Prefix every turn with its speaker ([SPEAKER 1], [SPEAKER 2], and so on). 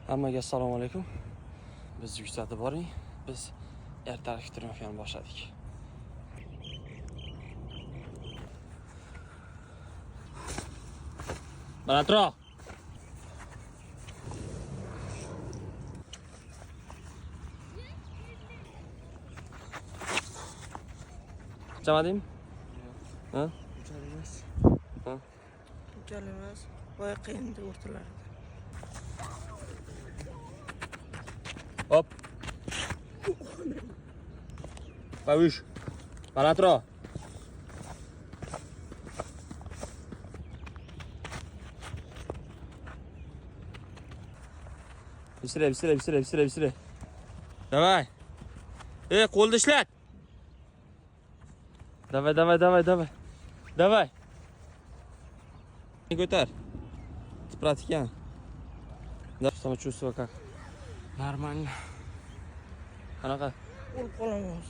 [SPEAKER 1] Hammaga assalomu alaykum. Biz yuksaltib boring. Biz ertalik triumfini boshladik. Balandroq. Chamadingmi? Ha?
[SPEAKER 2] Ucalmas.
[SPEAKER 1] Ha?
[SPEAKER 2] Ucalmas. Boya qiyinda o'rtalardi.
[SPEAKER 1] Hop. Pavush. Balandroq. Bisire. Давай. Qo'lni ishlat. Давай. Ko'tar. Практика. Да, самочувствие как?
[SPEAKER 2] Нормально.
[SPEAKER 1] Qanaqa?
[SPEAKER 2] O'lib qolaman.